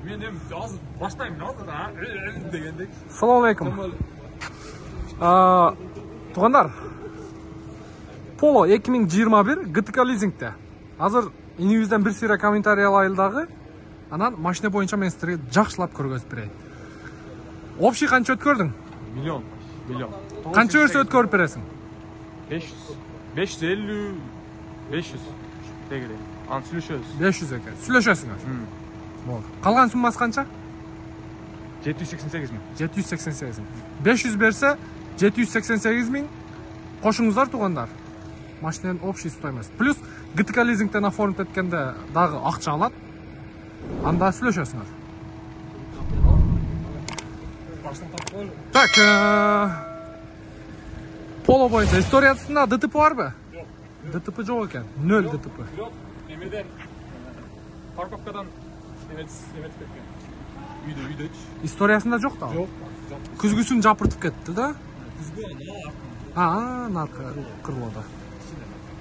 Мен эми азыр баштайм азыр дегендек. Assalomu alaykum. Тугандар, Polo 2021 GTK Leasing'te. Азыр инибизден бир сыйра комментарий алайын дагы. Анан машина боюнча мен силерге жакшылап көргөзүп берейин. Общий канча өткөрдүң? Миллион. Канча берсе өткөрүп бересиң? 500. 550, 500. Тегире. Аны сүйлөшөбүз. 500 экен. Сүйлөшөсүңөр. Болду. Калган суммасы канча? 788 миң. 788 миң. 500 берсе 788 миң кошуңуздар тугандар. Машинанын общий стоимость. Плюс GTK Leasing'тен оформить эткенде дагы акча алат. Анда сүйлөшөсүңөр. Так, Polo боюнча историясында ДТП барбы? Жок. ДТП жок экен. 0 ДТП. Бирок эмеден парковкадан эметип кеткен. Үйдөчү. Историясында жок да? Жок. Күзгүсүн жапыртып кетти да? Күзгү наркы крылода.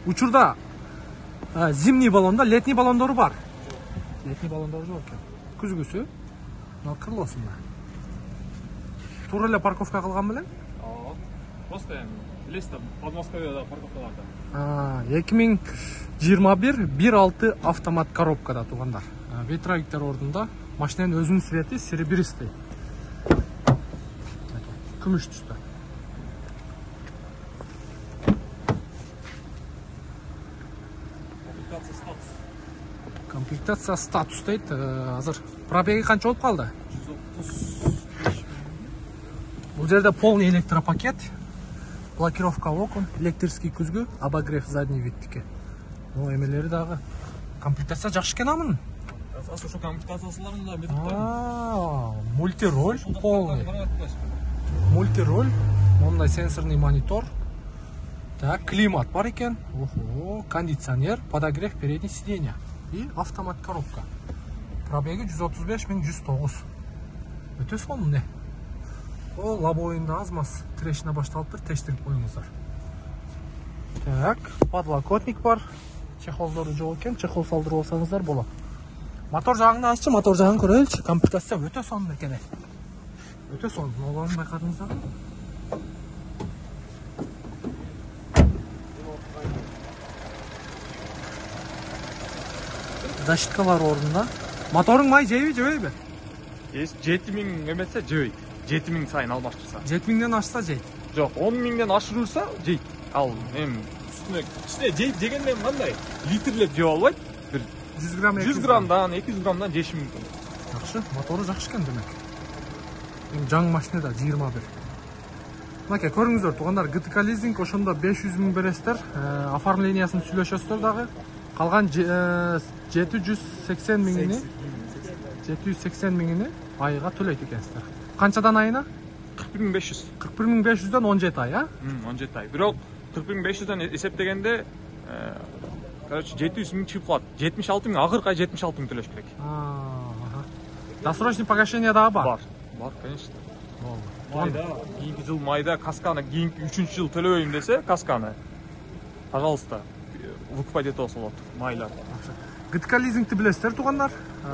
Учурда зимний баллонда, летний баллондору бар. Летний баллондору жок экен. Күзгүсү мына крылосунда. Туура эле парковка кылган белең? Постоянно. Билесиз, Подмосковьеда парковкаларда. 2021 1.6 автомат коробкада тугандар. Ветровиктер ордунда. Машинанын өзүнүн цвети серебристый. Күмүш түстө. Комплектация статус дейт. Азыр пробеги канча болуп калды? 135. Бул жерде полный электропакет, блокировка окон, электрический күзгү, обогрев задний видтики. Эмелери дагы. Комплектация жакшы экен амын. Ошо комплектацияларында метр. Мультироль полный. Мультироль, мондай сенсорный монитор. Так, климат бар экен. Охо, кондиционер, подогрев передней сиденья и автомат коробка. Пробеги 135 109. Өтө сонун не? О, лобовойунда аз маз трещина башталыптыр, тештирип коюңуздар. Так, подлокотник бар. Чехолдору жок экен, чехол салдырып алсаңыздар болот. Мотор жагын аччы, мотор жагын көрөлүчү. Комплектация өтө сонун экен. Өтө сонун. Ноланы байкадыңыздар. Защиткалар ордунда. Моторуң май жейби, жебейби? 7000 эметсе жебейт. 7000 сайын алмаштырса. 7000ден ашса жейт. Жок, 10000ден ашырылса жейт. Ал эми үстүнө жейт дегенде кандай? Литрлеп жеп албайт. 100 грамм 100 граммдан, 200 граммдан жеши мүмкүн. Жакшы, мотору жакшы экен демек. Эми жаңы машинада 21. Мынакей көрүңүздөр тугандар, GTK Leasing ошондо 500 миң бересиздер, оформлениясын сүйлөшөсүздөр дагы. Калган 780 миңини 780 миңини айга төлөйт экенсиздер. Канчадан айына? 41500. 41500дөн 17 ай, 17 ай. Бирок 41500дөн эсептегенде, короче, 700 миң чыгып калат. 76 миң, акыркы ай 76 миң төлөш керек. Досрочный погашение дагы бар? Бар, конечно. Майда, кийинки жыл майда касканы кийинки 3-жыл төлөбөйм десе, касканы, пожалуйста, выкупать этип алса болот, майлар. GTK Leasing'ти билесиздер тугандар.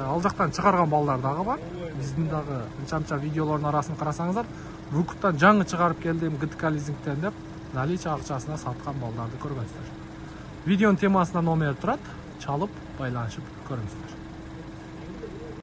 Ал жактан чыгарган балдар дагы бар. Биздин дагы анча видеолордун арасын карасаңыздар, выкуптан жаңы чыгарып келдим GTK Leasing'тен деп, наличие акчасына саткан балдарды көргөнсүздөр. Видеонун темасында номер турат, чалып, байланышып көрүңүздөр.